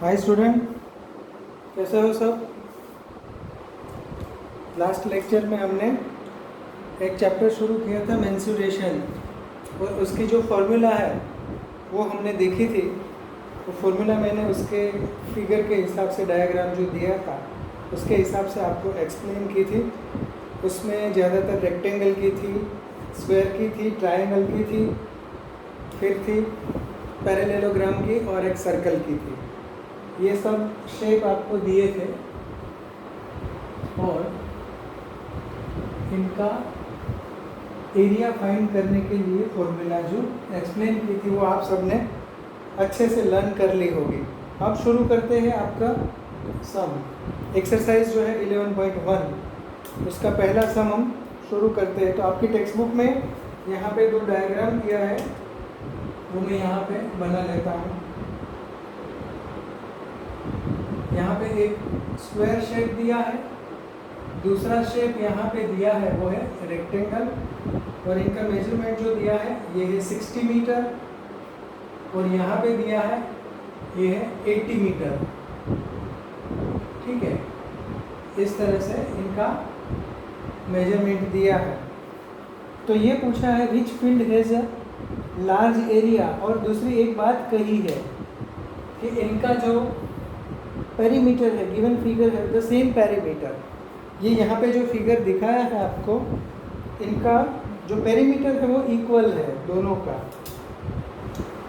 Hi student, कैसे हो सब। लास्ट लेक्चर में हमने एक चैप्टर शुरू किया था मेंस्ट्रुएशन, और उसकी जो फॉर्मूला है वो हमने देखी थी। वो फॉर्मूला मैंने उसके फिगर के हिसाब से डायग्राम जो दिया था उसके हिसाब से आपको एक्सप्लेन की थी। उसमें ज़्यादातर रेक्टेंगल की थी, स्क्वायर की थी, ट्रायंगल की थी, फिर थी पैरेललोग्राम की और एक सर्कल की थी। ये सब शेप आपको दिए थे और इनका एरिया फाइंड करने के लिए फॉर्मूला जो एक्सप्लेन की थी वो आप सब ने अच्छे से लर्न कर ली होगी। अब शुरू करते हैं आपका सम। एक्सरसाइज जो है 11.1 उसका पहला सम हम शुरू करते हैं। तो आपकी टेक्स्ट बुक में यहाँ पे दो डायग्राम दिया है, वो मैं यहाँ पे बना लेता हूँ। यहाँ पे एक स्क्वायर शेप दिया है, दूसरा शेप यहाँ पे दिया है वो है रेक्टेंगल, और इनका मेजरमेंट जो दिया है ये है 60 मीटर, और यहाँ पे दिया है ये है 80 मीटर। ठीक है, इस तरह से इनका मेजरमेंट दिया है। तो ये पूछा है which field has a large area, और दूसरी एक बात कही है कि इनका जो पेरीमीटर है, गिवन फिगर है द सेम पेरीमीटर। ये यहाँ पे जो फिगर दिखाया है आपको, इनका जो पेरीमीटर है वो इक्वल है दोनों का।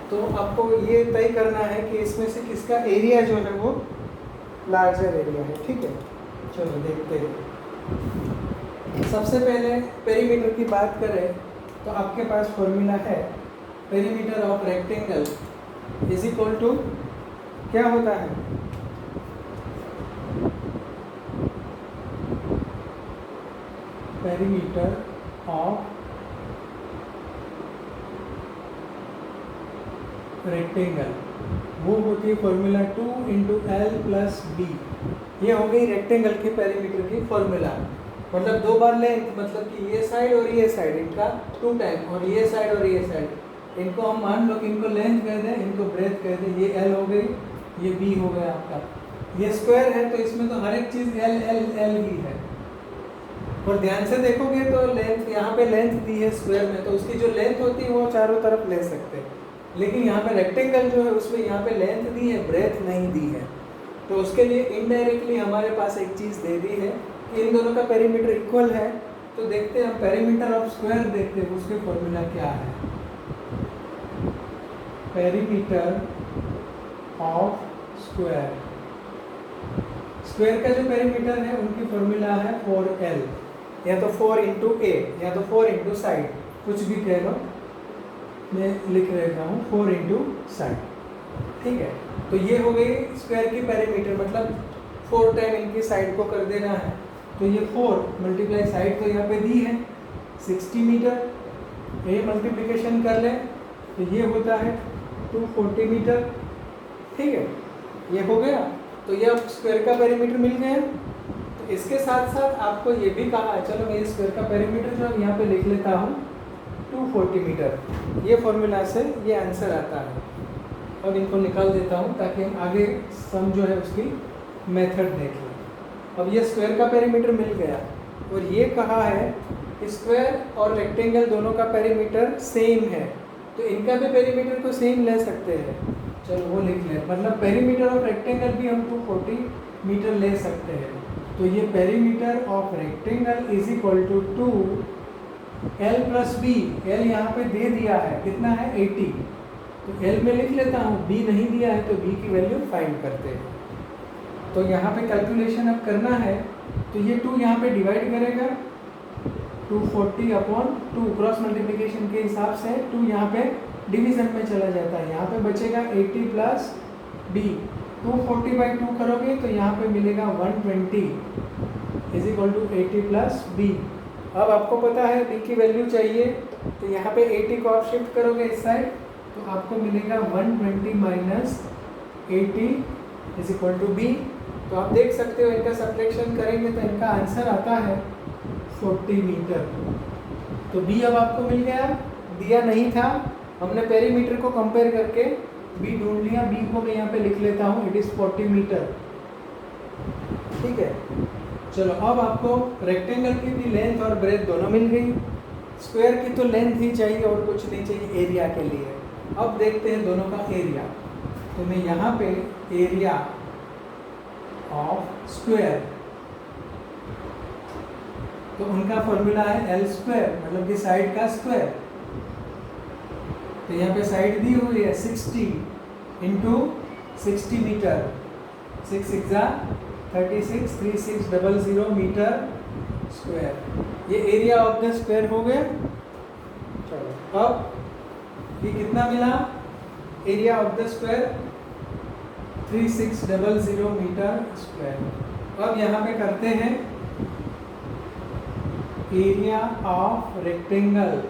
तो आपको ये तय करना है कि इसमें से किसका एरिया जो है वो लार्जर एरिया है। ठीक है, चलो देखते हैं। सबसे पहले पेरीमीटर की बात करें तो आपके पास फॉर्मूला है perimeter of rectangle is equal to क्या होता है, पेरीमीटर ऑफ रेक्टेंगल, वो होती है formula 2 into L plus B. ये हो गई रेक्टेंगल के पेरीमीटर की फॉर्मूला। मतलब दो बार लेंथ, मतलब कि ये साइड और ये साइड इनका 2 टाइम, और ये साइड और ये साइड इनको हम मान लो कि इनको लेंथ कह दें, इनको ब्रेथ कह दें। ये एल हो गई, ये बी हो गया आपका। ये स्क्वायर है तो इसमें तो हर एक चीज़ एल एल एल ही है। और ध्यान से देखोगे तो लेंथ, यहाँ पे लेंथ दी है स्क्वायर में, तो उसकी जो लेंथ होती है वो चारों तरफ ले सकते हैं। लेकिन यहाँ पे रेक्टेंगल जो है उसमें यहाँ पे लेंथ दी है, ब्रेथ नहीं दी है। तो उसके लिए इनडायरेक्टली हमारे पास एक चीज़ दे दी है कि इन दोनों का पेरीमीटर इक्वल है। तो देखते हैं हम पेरीमीटर ऑफ स्क्वायर, देखते हैं उसके फॉर्मूला क्या है। पेरीमीटर ऑफ स्क्वायर, स्क्वायर का जो पेरीमीटर है उनकी फॉर्मूला है 4l, या तो 4 इंटू ए या तो 4 इंटू साइड, कुछ भी कह लो। मैं लिख रहा हूँ 4 इंटू साइड। ठीक है, तो ये हो गई स्क्वायर की पेरीमीटर, मतलब 4 टाइम इनकी साइड को कर देना है। तो ये 4 मल्टीप्लाई साइड तो यहाँ पे दी है 60 मीटर, ये मल्टीप्लिकेशन कर लें तो ये होता है 240 मीटर। ठीक है, ये हो गया। तो ये अब स्क्वायर का पेरीमीटर मिल गया। तो इसके साथ साथ आपको ये भी कहा है, चलो मैं स्क्वायर का पेरीमीटर जो यहाँ पे लिख लेता हूँ 240 मीटर। ये फॉर्मूला से ये आंसर आता है, और इनको निकाल देता हूँ ताकि हम आगे सम जो है उसकी मेथड देख लें। अब ये स्क्वायर का पेरीमीटर मिल गया, और ये कहा है स्क्वायर और रेक्टेंगल दोनों का पेरीमीटर सेम है, तो इनका भी पेरीमीटर को सेम ले सकते हैं। चलो वो लिख लें, मतलब पेरीमीटर ऑफ रेक्टेंगल भी हम 240 मीटर ले सकते हैं। तो ये perimeter of rectangle is equal to 2l plus B. L यहाँ पे दे दिया है, कितना है 80, तो एल में लिख लेता हूँ, बी नहीं दिया है तो बी की वैल्यू फाइंड करते हैं। तो यहाँ पे कैलकुलेशन अब करना है, तो ये 2 यहाँ पे डिवाइड करेगा 240 अपॉन 2, क्रॉस मल्टीप्लिकेशन के हिसाब से 2 यहाँ पे डिवीजन में चला जाता है। यहाँ पे बचेगा 80 प्लस बी, 240/2 करोगे तो यहाँ पे मिलेगा 120 is equal to 80 plus B. अब आपको पता है बी की वैल्यू चाहिए, तो यहाँ पे 80 को आप शिफ्ट करोगे इस साइड तो आपको मिलेगा 120 minus 80 is equal to B. तो आप देख सकते हो इनका सब्ट्रैक्शन करेंगे तो इनका आंसर आता है 40 मीटर। तो बी अब आपको मिल गया, दिया नहीं था, हमने पेरीमीटर को कंपेयर करके बी ढूंढ लिया, बी को मैं यहाँ पे लिख लेता हूँ, इट इज़ 40 मीटर। ठीक है, चलो अब आपको रेक्टेंगल की भी लेंथ और ब्रेथ दोनों मिल गई। स्क्वायर की तो लेंथ ही चाहिए और कुछ नहीं चाहिए एरिया के लिए। अब देखते हैं दोनों का एरिया। तो मैं यहाँ पे एरिया ऑफ स्क्वायर, तो उनका फॉर्मूला है एल स्क्वायर, मतलब कि साइड का स्क्वायर। तो यहाँ पे साइड दी हुई है 60 इंटू 60 मीटर, 6 6 36 3600 मीटर स्क्वायर। ये एरिया ऑफ द स्क्वायर हो गया। चलो अब ये कितना मिला, area of the square 3600 metre square. अब यहाँ पे करते हैं एरिया ऑफ रेक्टेंगल।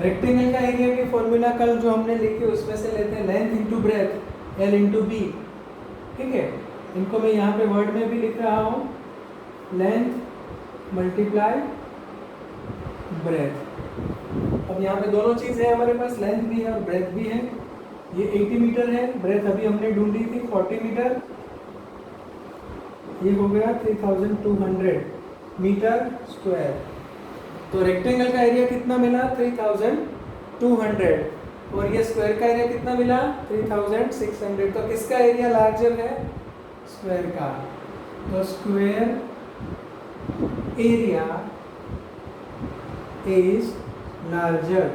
रेक्टेंगल का एरिया की फॉर्मूला कल जो हमने लिखी उसमें से लेते हैं length into breadth, L into B. ठीक है, इनको मैं यहाँ पे वर्ड में भी लिख रहा हूँ, लेंथ मल्टीप्लाई ब्रेथ। अब यहाँ पे दोनों चीज़ है हमारे पास, लेंथ भी है और ब्रेथ भी है। ये 80 मीटर है, ब्रेथ अभी हमने ढूंढी थी 40 मीटर, ये हो गया 3200 मीटर स्क्वायर। तो रेक्टेंगल का एरिया कितना मिला 3200, और ये स्क्वायर का एरिया कितना मिला 3600। तो किसका एरिया लार्जर है, स्क्वायर का। तो स्क्वायर एरिया इज लार्जर,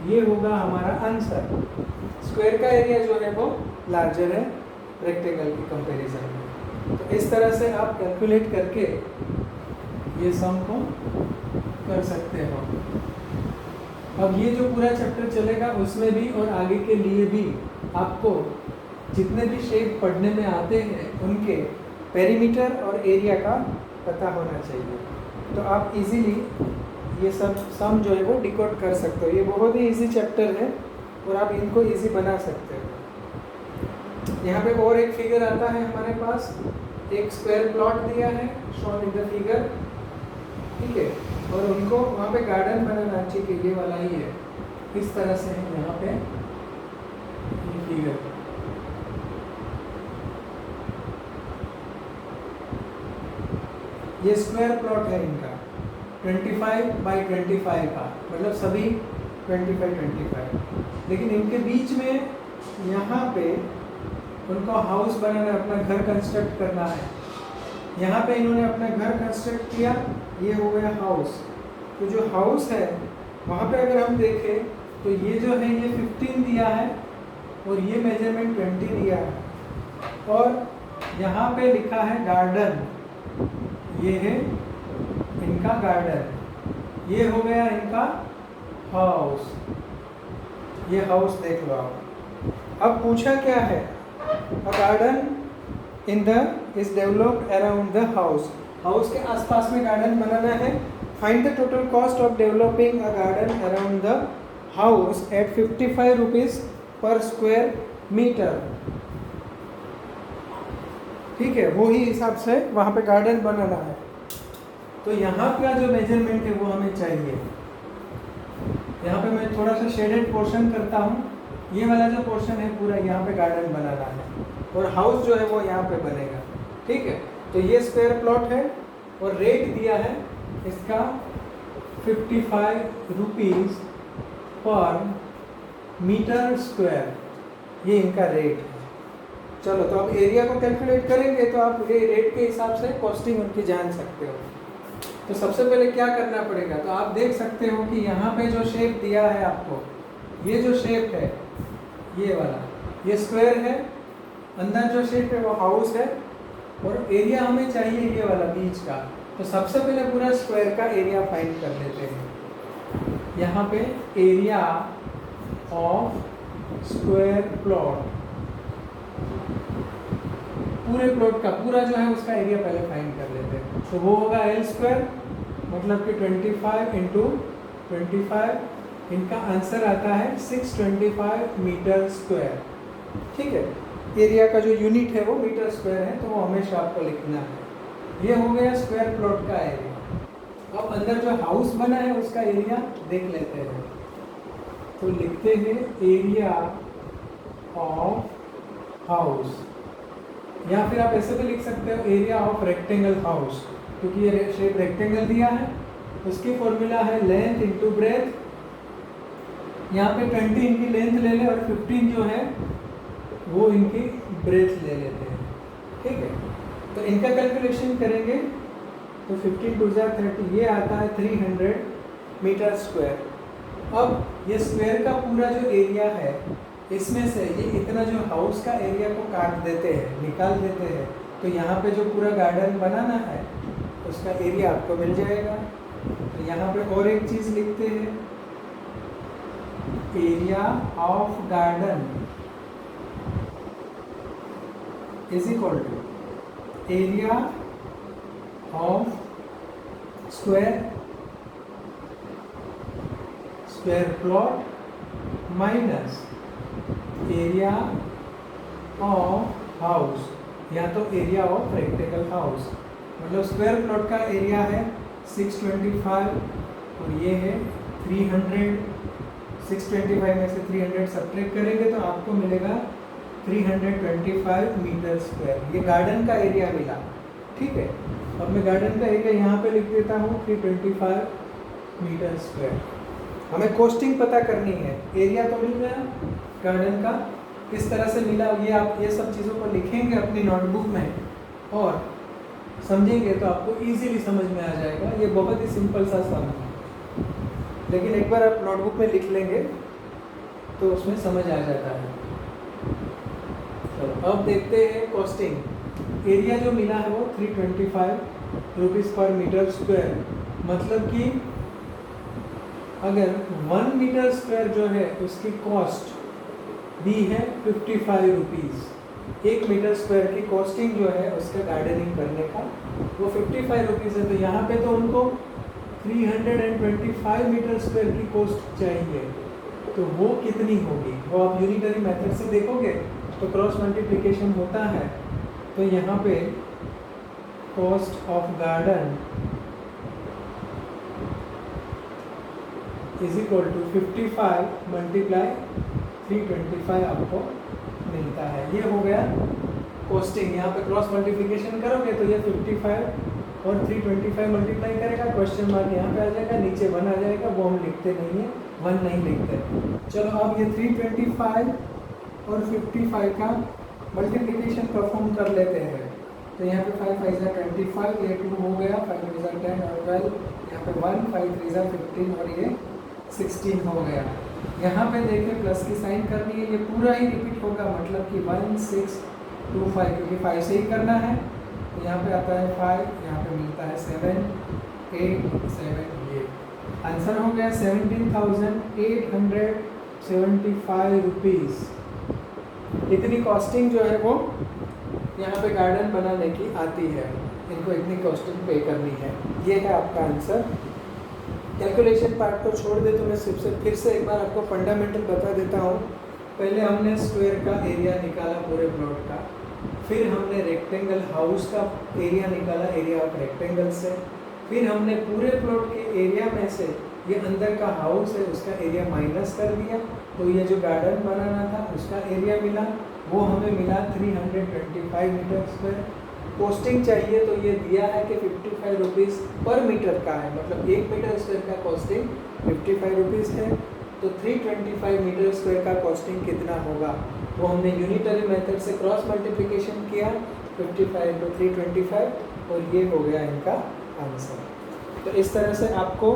ये होगा हमारा आंसर। स्क्वायर का एरिया जो है वो लार्जर है रेक्टेंगल की कंपैरिजन में। तो इस तरह से आप कैलकुलेट करके ये सम को कर सकते हो। अब ये जो पूरा चैप्टर चलेगा उसमें भी और आगे के लिए भी आपको जितने भी शेप पढ़ने में आते हैं उनके पेरीमीटर और एरिया का पता होना चाहिए। तो आप इजीली ये सब सम जो है वो डिकोड कर सकते हो। ये बहुत ही इजी चैप्टर है और आप इनको इजी बना सकते हो। यहाँ पे और एक फिगर आता है हमारे पास, एक स्क्वायर प्लॉट दिया है शॉन इन द फिगर। ठीक है, और उनको वहाँ पे गार्डन बनाना चाहिए, ये वाला ही है, इस तरह से है यहाँ पे ये फिगर। ये स्क्वायर प्लॉट है इनका 25 बाई 25 का, मतलब सभी 25-25। लेकिन इनके बीच में यहाँ पे उनको हाउस बनाना, अपना घर कंस्ट्रक्ट करना है। यहाँ पे इन्होंने अपना घर कंस्ट्रक्ट किया, ये हो गया हाउस। तो जो हाउस है वहाँ पे अगर हम देखें तो ये जो है ये 15 दिया है और ये मेजरमेंट 20 दिया है, और यहाँ पे लिखा है गार्डन, ये है इनका गार्डन, ये हो गया इनका हाउस। ये हाउस देख लो आप। अब पूछा क्या है, a garden in the is developed around the house. House के आसपास में गार्डन बनाना है। Find the total cost of developing a garden around the house at 55 rupees per square metre. ठीक है, वो ही हिसाब से वहाँ पे गार्डन बनाना है। तो यहाँ का जो मेजरमेंट है वो हमें चाहिए। यहाँ पे मैं थोड़ा सा शेडेड पोर्शन करता हूँ, ये वाला जो पोर्शन है पूरा यहाँ पे गार्डन बनाना है और हाउस जो है वो यहाँ पे बनेगा। ठीक है, तो ये स्क्वायर प्लॉट है और रेट दिया है इसका 55 रुपीज़ पर मीटर स्क्वायर, ये इनका रेट है। चलो, तो अब एरिया को कैलकुलेट करेंगे तो आप ये रेट के हिसाब से कॉस्टिंग उनकी जान सकते हो। तो सबसे पहले क्या करना पड़ेगा, तो आप देख सकते हो कि यहाँ पे जो शेप दिया है आपको, ये जो शेप है ये वाला, ये स्क्वायर है, अंदर जो शेप है वो हाउस है, और एरिया हमें चाहिए ये वाला बीच का। तो सबसे पहले पूरा स्क्वायर का एरिया फाइंड कर लेते हैं। यहाँ पे एरिया ऑफ स्क्वायर प्लॉट, पूरे प्लॉट का पूरा जो है उसका एरिया पहले फाइंड कर लेते हैं। तो वो होगा एल स्क्वायर, मतलब कि 25 इंटू 25, इनका आंसर आता है 625 मीटर स्क्वायर। ठीक है, एरिया का जो यूनिट है वो मीटर स्क्वायर है, तो वो हमेशा आपको लिखना है। ये हो गया स्क्वायर प्लॉट का एरिया। अब अंदर जो हाउस बना है उसका एरिया देख लेते हैं। तो लिखते हैं एरिया ऑफ हाउस, या फिर आप ऐसे भी लिख सकते हो एरिया ऑफ रेक्टेंगल हाउस, क्योंकि ये शेप रेक्टेंगल दिया है। उसकी फॉर्मूला है लेंथ इंटू ब्रेथ। यहाँ पे 20 इनकी लेंथ ले ले और 15 जो है वो इनकी ब्रेथ ले लेते हैं, ठीक है। तो इनका कैलकुलेशन करेंगे तो 15 टू 30, ये आता है 300 मीटर स्क्वायर। अब ये स्क्वायर का पूरा जो एरिया है, इसमें से ये इतना जो हाउस का एरिया को काट देते हैं, निकाल देते हैं, तो यहाँ पे जो पूरा गार्डन बनाना है उसका एरिया आपको मिल जाएगा। तो यहाँ पे और एक चीज़ लिखते हैं, area of garden is equal to area of square plot minus area of house, या तो एरिया ऑफ रेक्टेंगल हाउस। मतलब स्क्वायर प्लॉट का एरिया है 625 और ये है 300। 625 में से 300 सब्ट्रैक्ट करेंगे तो आपको मिलेगा 325 मीटर स्क्वायर। ये गार्डन का एरिया मिला, ठीक है। अब मैं गार्डन का एरिया यहाँ पे लिख देता हूँ 325 मीटर स्क्वायर। हमें कॉस्टिंग पता करनी है, एरिया तो मिल गया गार्डन का, किस तरह से मिला ये आप ये सब चीज़ों को लिखेंगे अपनी नोटबुक में और समझेंगे तो आपको इजीली समझ में आ जाएगा। ये बहुत ही सिंपल सा सम है, लेकिन एक बार आप नोटबुक में लिख लेंगे तो उसमें समझ आ जाता है। तो अब देखते हैं कॉस्टिंग। एरिया जो मिला है वो 325 रुपीज़ पर मीटर स्क्वायर, मतलब कि अगर 1 मीटर स्क्वायर जो है उसकी कॉस्ट दी है 55 रुपीज़। 1 मीटर स्क्वायर की कॉस्टिंग जो है उसका गार्डनिंग करने का वो 55 रुपीज़ है। तो यहाँ पे तो उनको 325 मीटर स्क्वायर की कॉस्ट चाहिए, तो वो कितनी होगी वो आप यूनिटरी मेथड से देखोगे तो क्रॉस मल्टीप्लिकेशन होता है। तो यहाँ पे cost of garden is equal to 55 multiply 325 आपको मिलता है। ये हो गया कॉस्टिंग। यहाँ पे क्रॉस मल्टीप्लिकेशन करोगे तो ये 55 और 325 मल्टीप्लाई करेगा, क्वेश्चन मार्क यहाँ पे आ जाएगा, नीचे 1 आ जाएगा, वो हम लिखते नहीं है, 1 नहीं लिखते। चलो अब ये 325 और 55 का मल्टीप्लिकेशन परफॉर्म कर लेते हैं। तो यहाँ पे 5 5 जा 25, ये 2 हो गया, 5 2 जा 10 और 12, यहाँ पे 1 5 3 जा 15 और ये 16 हो गया। यहाँ पे देखें प्लस की साइन करनी है, ये पूरा ही रिपीट होगा, मतलब कि 1 6 2 5, क्योंकि 5 से ही करना है। तो यहाँ पे आता है 5, यहाँ पे मिलता है 7 8 7, ये आंसर हो गया 17,875 रुपीज़। इतनी कॉस्टिंग जो है वो यहाँ पे गार्डन बनाने की आती है, इनको इतनी कॉस्टिंग पे करनी है। ये है आपका आंसर। कैलकुलेशन पार्ट को छोड़ दे तो मैं फिर से एक बार आपको फंडामेंटल बता देता हूँ। पहले हमने स्क्वायर का एरिया निकाला पूरे प्लॉट का, फिर हमने रेक्टेंगल हाउस का एरिया निकाला एरिया ऑफ रेक्टेंगल से, फिर हमने पूरे प्लॉट के एरिया में से ये अंदर का हाउस है उसका एरिया माइनस कर दिया, तो ये जो गार्डन बनाना था उसका एरिया मिला, वो हमें मिला 325 मीटर स्क्वायर। कॉस्टिंग चाहिए तो ये दिया है कि 55 रुपीज़ पर मीटर का है, मतलब 1 मीटर स्क्वायर का कॉस्टिंग 55 रुपीज़ है। तो 325 मीटर स्क्वायर का कॉस्टिंग कितना होगा वो हमने यूनिटरी मेथड से क्रॉस मल्टीप्लिकेशन किया, 55 तो 325, और ये हो गया इनका आंसर। तो इस तरह से आपको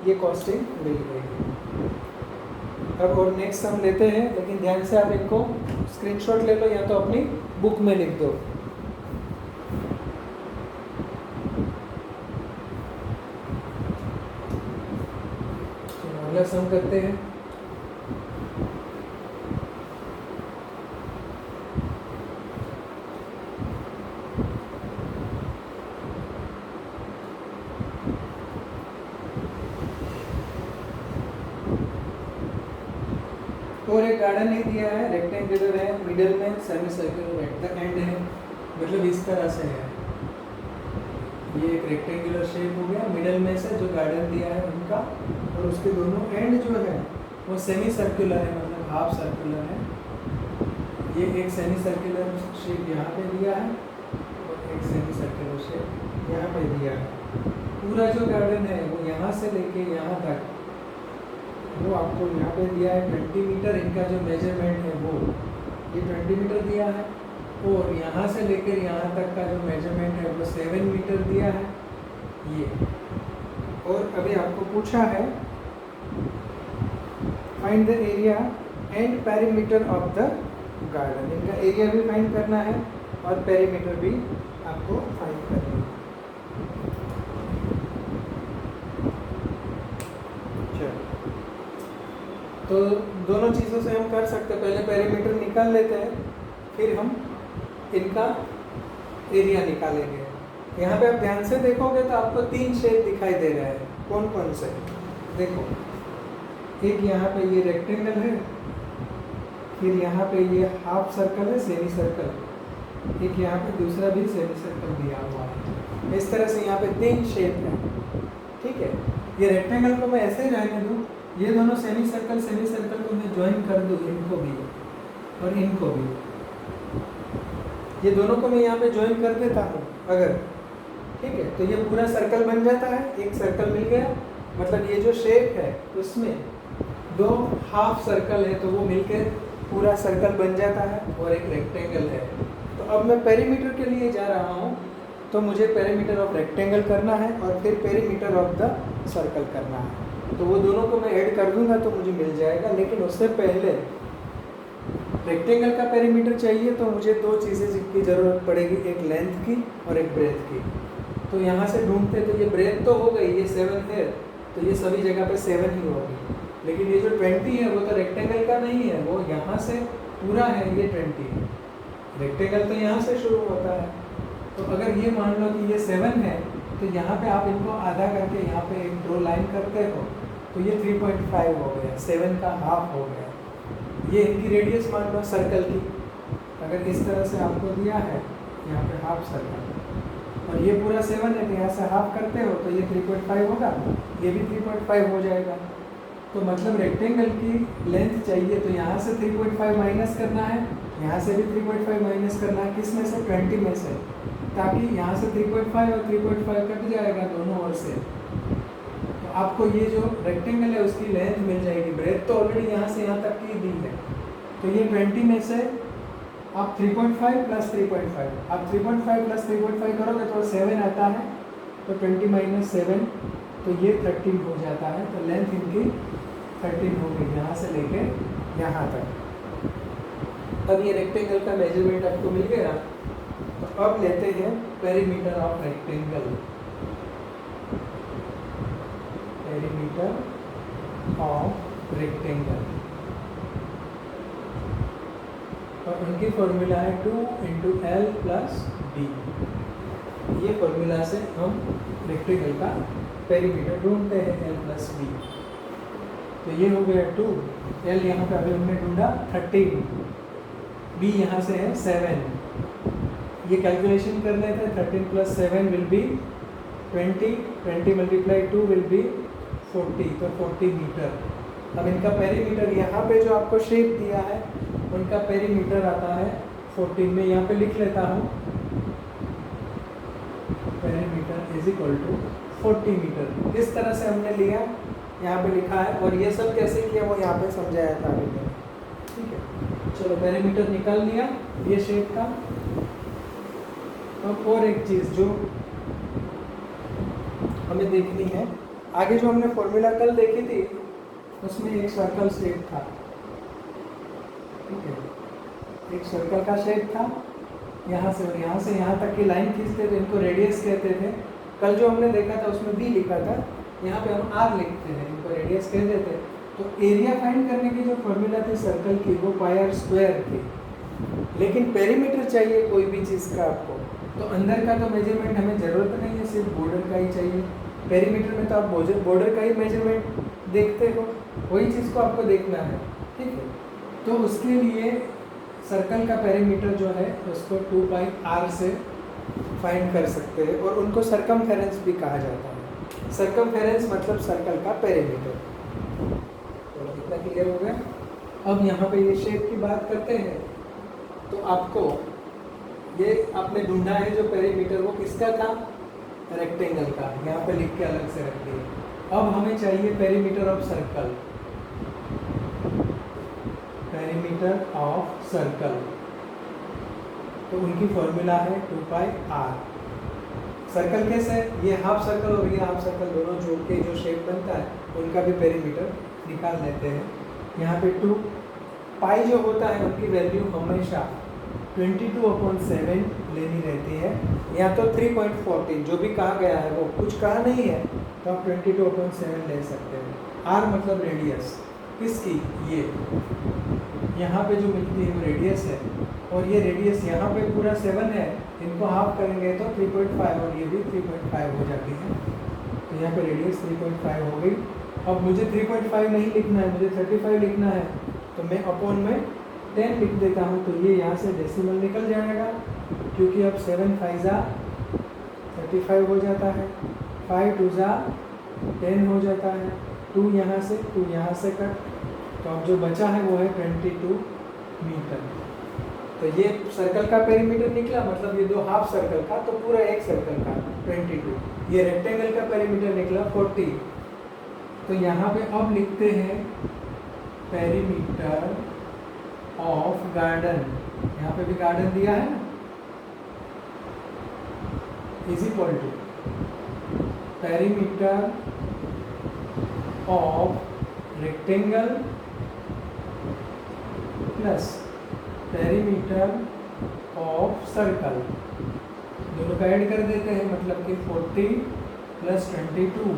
ये कॉस्टिंग मिल गई। अब और नेक्स्ट हम लेते हैं, लेकिन ध्यान से आप इनको स्क्रीनशॉट ले लो या तो अपनी बुक में लिख दो। अगला सम करते हैं। और एक गार्डन ही दिया है, रेक्टेंगुलर है, मिडिल में semi circular at the end है, मतलब इस तरह से है। ये एक रेक्टेंगुलर शेप हो गया, मिडिल में से जो गार्डन दिया है उनका, और उसके दोनों एंड जो है वो सेमी सर्कुलर है, मतलब हाफ सर्कुलर है। ये एक सेमी सर्कुलर शेप यहाँ पे दिया है और एक सेमी सर्कुलर शेप यहाँ पे दिया है। पूरा जो गार्डन है वो यहाँ से लेके यहाँ तक वो आपको यहाँ पे दिया है 20 मीटर। इनका जो मेजरमेंट है वो ये 20 मीटर दिया है, और यहाँ से लेकर यहाँ तक का जो मेजरमेंट है वो 7 मीटर दिया है ये। और अभी आपको पूछा है find the area and perimeter of the garden. इनका एरिया भी फाइंड करना है और पेरीमीटर भी आपको फाइंड करना है। तो दोनों चीज़ों से हम कर सकते हैं, पहले पेरीमीटर निकाल लेते हैं, फिर हम इनका एरिया निकालेंगे। यहाँ पे आप ध्यान से देखोगे तो आपको 3 शेप दिखाई दे रहे हैं। कौन कौन से? देखो, एक यहाँ पे ये रेक्टेंगल है, फिर यहाँ पे ये हाफ सर्कल है, सेमी सर्कल, एक यहाँ पे दूसरा भी सेमी सर्कल दिया हुआ है। इस तरह से यहाँ पे 3 शेप है, ठीक है। ये रेक्टेंगल को मैं ऐसे ही रहने दूँ, ये दोनों सेमी सर्कल को मैं ज्वाइन कर दूँ, इनको भी और इनको भी, ये दोनों को मैं यहाँ पे ज्वाइन कर देता हूँ अगर, ठीक है, तो ये पूरा सर्कल बन जाता है। एक सर्कल मिल गया, मतलब ये जो शेप है उसमें 2 हाफ सर्कल है तो वो मिलकर पूरा सर्कल बन जाता है, और एक रेक्टेंगल है। तो अब मैं पेरीमीटर के लिए जा रहा हूँ, तो मुझे पेरीमीटर ऑफ रेक्टेंगल करना है और फिर पेरीमीटर ऑफ द सर्कल करना है। तो वो दोनों को मैं ऐड कर दूंगा तो मुझे मिल जाएगा। लेकिन उससे पहले रेक्टेंगल का पेरीमीटर चाहिए तो मुझे 2 चीज़ें की ज़रूरत पड़ेगी, एक लेंथ की और एक ब्रेथ की। तो यहाँ से ढूंढते तो ये ब्रेथ तो हो गई, ये 7 है तो ये सभी जगह पे 7 ही होगी। लेकिन ये जो 20 है वो तो रेक्टेंगल का नहीं है, वो यहाँ से पूरा है, ये 20 है। रेक्टेंगल तो यहाँ से शुरू होता है। तो अगर ये मान लो कि ये 7 है तो यहाँ पे आप इनको आधा करके यहाँ पे एक ड्रॉ लाइन करते हो तो ये 3.5 हो गया, 7 का हाफ हो गया। ये इनकी रेडियस मान लो सर्कल की, अगर इस तरह से आपको दिया है यहाँ पे हाफ सर्कल और ये पूरा 7 है तो यहाँ से हाफ करते हो तो ये 3.5 होगा, ये भी 3.5 हो जाएगा। तो मतलब रेक्टेंगल की लेंथ चाहिए तो यहाँ से 3.5 माइनस करना है, यहाँ से भी 3.5 माइनस करना है, किस में से? 20 में से, ताकि यहाँ से 3.5 और 3.5 कट जाएगा दोनों ओर से। तो आपको ये जो रेक्टेंगल है उसकी लेंथ मिल जाएगी। ब्रेथ तो ऑलरेडी यहाँ से यहाँ तक की दी है, तो ये 20 में से आप 3.5 प्लस 3.5, आप 3.5 प्लस 3.5 करोगे तो 7 आता है, तो 20 माइनस 7 तो ये 13 हो जाता है। तो लेंथ इनकी 13 हो गई यहाँ से लेके यहाँ तक। अब ये रेक्टेंगल का मेजरमेंट आपको मिल गया। तो अब लेते हैं perimeter of rectangle. Perimeter of rectangle, और उनकी फॉर्मूला है 2 × L + B। ये फॉर्मूला से हम रेक्टेंगल का पेरीमीटर ढूंढते हैं, L + B। तो ये हो गया 2, L यहाँ पे अभी हमने ढूंढा 13, B यहाँ से है 7। ये कैलकुलेशन कर रहे थे, 13 + 7 विल बी 20, 20 × 2 विल बी 40, तो 40 मीटर। अब इनका पेरीमीटर यहाँ पे जो आपको शेप दिया है उनका पेरीमीटर आता है 14 में, यहाँ पे लिख लेता हूँ perimeter is equal to 40 metre. इस तरह से हमने लिया, यहाँ पे लिखा है, और ये सब कैसे किया वो यहाँ पे समझाया था अभी मैंने, ठीक है। चलो पेरीमीटर निकाल लिया ये शेप का। अब और एक चीज़ जो हमें देखनी है, आगे जो हमने फॉर्मूला कल देखी थी उसमें एक सर्कल शेप था, ठीक है, एक सर्कल का शेप था। यहाँ से और यहाँ से यहाँ तक की लाइन खींचते थे, इनको रेडियस कहते थे। कल जो हमने देखा था उसमें बी लिखा था, यहाँ पे हम आर लिखते हैं, इनको रेडियस कह देते हैं। तो एरिया फाइंड करने की जो फॉर्मूला थी सर्कल की वो πr² थी, लेकिन पेरीमीटर चाहिए कोई भी चीज़ का आपको, तो अंदर का तो मेजरमेंट हमें ज़रूरत नहीं है, सिर्फ बॉर्डर का ही चाहिए। पेरीमीटर में तो आप बॉर्डर का ही मेजरमेंट देखते हो, वही चीज़ को आपको देखना है, ठीक है। तो उसके लिए सर्कल का पेरीमीटर जो है उसको 2πr से फाइंड कर सकते हैं, और उनको सर्कमफेरेंस भी कहा जाता है। सर्कमफेरेंस मतलब सर्कल का पेरीमीटर। तो इतना ये हो गया। अब यहाँ पे ये शेप की बात करते हैं, तो आपको ये आपने ढूंढा है जो पेरीमीटर, वो किसका था? रेक्टेंगल का। यहाँ पे लिख के अलग से रख दिए। अब हमें चाहिए perimeter of circle. Perimeter of circle, तो उनकी फॉर्मूला है 2πr। सर्कल कैसे है? ये हाफ सर्कल और ये हाफ सर्कल दोनों जोड़ के जो शेप बनता है उनका भी पेरीमीटर निकाल लेते हैं। यहाँ पे 2 पाई जो होता है उनकी वैल्यू हमेशा 22/7 लेनी रहती है, या तो 3.14 जो भी कहा गया है, वो कुछ कहा नहीं है तो आप 22/7 ले सकते हैं। आर मतलब रेडियस किसकी? ये यहाँ पे जो मिलती है वो रेडियस है, और ये रेडियस यहाँ पे पूरा 7 है, इनको हाफ करेंगे तो 3.5 और ये भी 3.5 हो जाती है। तो यहाँ पे रेडियस 3.5 हो गई। अब मुझे 3.5 नहीं लिखना है, मुझे 35 लिखना है, तो मैं अपॉन में 10 लिख देता हूँ। तो ये यहाँ से डेसिमल निकल जाएगा, क्योंकि अब 7 5 35 हो जाता है, 5 2 10 हो जाता है, 2 यहाँ से कट, तो अब जो बचा है वो है 22 मीटर। तो ये सर्कल का पेरीमीटर निकला, मतलब ये दो हाफ सर्कल का, तो पूरा एक सर्कल का 22। ये रेक्टेंगल का पेरीमीटर निकला 40। तो यहाँ पे अब लिखते हैं पेरीमीटर ऑफ गार्डन। यहाँ पे भी गार्डन दिया है ना, is equal to perimeter of rectangle plus perimeter of circle, दोनों का ऐड कर देते हैं, मतलब कि 40 + 22,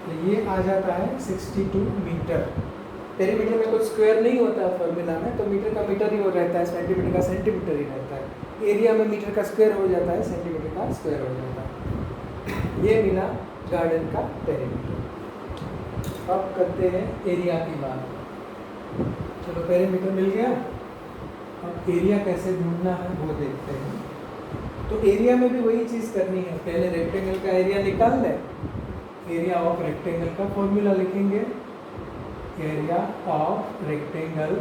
तो ये आ जाता है 62 मीटर। पेरीमीटर में कोई स्क्वायर नहीं होता फॉर्मूला में, तो मीटर का मीटर ही हो रहता है, सेंटीमीटर का सेंटीमीटर ही रहता है। एरिया में मीटर का स्क्वायर हो जाता है, सेंटीमीटर का स्क्वायर हो जाता है। ये मिला गार्डन का पेरीमीटर। अब करते हैं एरिया की बात। चलो पेरीमीटर मिल गया, अब एरिया कैसे ढूंढना है वो देखते हैं। तो एरिया में भी वही चीज़ करनी है, पहले रेक्टेंगल का एरिया निकाल लें। एरिया ऑफ रेक्टेंगल का फॉर्मूला लिखेंगे, area of rectangle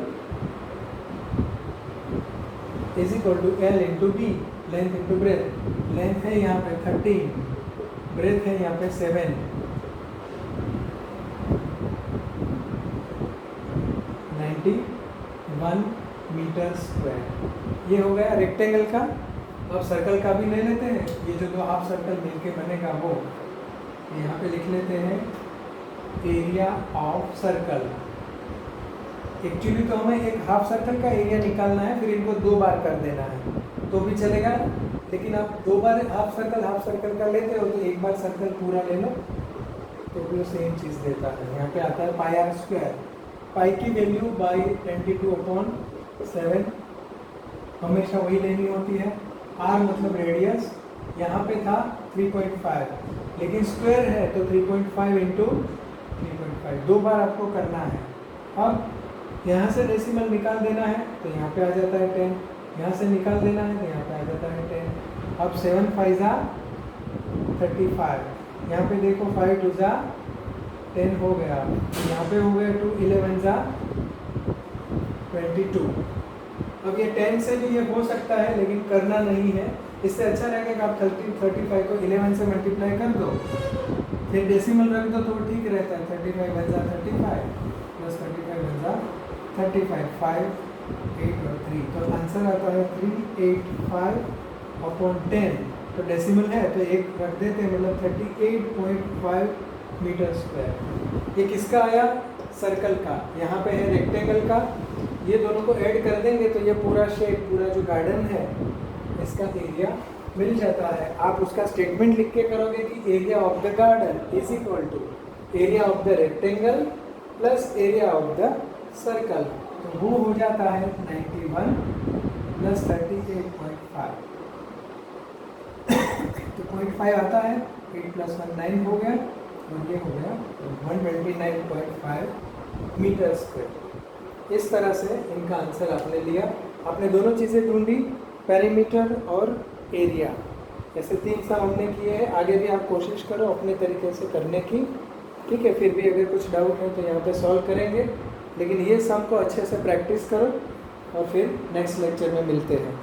is equal to L into B, length into breadth. Length है यहाँ पे 13, ब्रेथ है यहाँ पे 7, 91 मीटर स्क्वायर। ये हो गया रेक्टेंगल का। अब सर्कल का भी ले लेते हैं, ये जो दो हाफ सर्कल मिलके बनेगा वो यहाँ पे लिख लेते हैं एरिया ऑफ सर्कल। एक्चुअली तो हमें एक हाफ सर्कल का एरिया निकालना है, फिर इनको 2 बार कर देना है तो भी चलेगा, लेकिन आप 2 बार हाफ सर्कल का लेते हो तो एक बार सर्कल पूरा ले लो तो भी सेम चीज़ देता है। यहाँ पे आता है πr²। पाई की वैल्यू बाई 22/7 हमेशा वही लेनी होती है। आर मतलब रेडियस, यहाँ पे था 3.5, लेकिन स्क्वायर है तो 3.5 इंटू 3.5 2 बार आपको करना है। अब यहाँ से डेसिमल निकाल देना है तो यहाँ पे आ जाता है 10, यहाँ से निकाल देना है तो यहाँ पे आ जाता है 10। अब 7 5 35, यहाँ पे देखो 5 2 10 हो गया, यहाँ पे हो गया 2 11 22। अब ये 10 से भी ये हो सकता है, लेकिन करना नहीं है। इससे अच्छा रहेगा कि आप 35 को 11 से मल्टीप्लाई कर दो, फिर डेसिमल रख दो तो ठीक रहता है। 35 1 35 प्लस 35 1 35, 5 8 और 3, तो आंसर आता है 385/10। तो डेसिमल है तो एक रख देते हैं, मतलब 38.5 मीटर स्क्वायर। ये किसका आया? सर्कल का। यहाँ पे है रेक्टेंगल का, ये दोनों को ऐड कर देंगे तो ये पूरा शेप, पूरा जो गार्डन है इसका एरिया मिल जाता है। आप उसका स्टेटमेंट लिख के करोगे कि area of the garden is equal to area of the rectangle plus area of the circle, तो वो हो जाता है 91 + 38.5। तो 0.5 आता है, 8 + 1 9 हो गया, और ये हो गया 129.5 मीटर स्क्वायर। इस तरह से इनका आंसर आपने लिया। आपने दोनों चीज़ें ढूंढी, पेरीमीटर और एरिया। ऐसे 3 सम हमने किए हैं। आगे भी आप कोशिश करो अपने तरीके से करने की, ठीक है। फिर भी अगर कुछ डाउट है तो यहाँ पे सॉल्व करेंगे। लेकिन ये सम को अच्छे से प्रैक्टिस करो और फिर नेक्स्ट लेक्चर में मिलते हैं।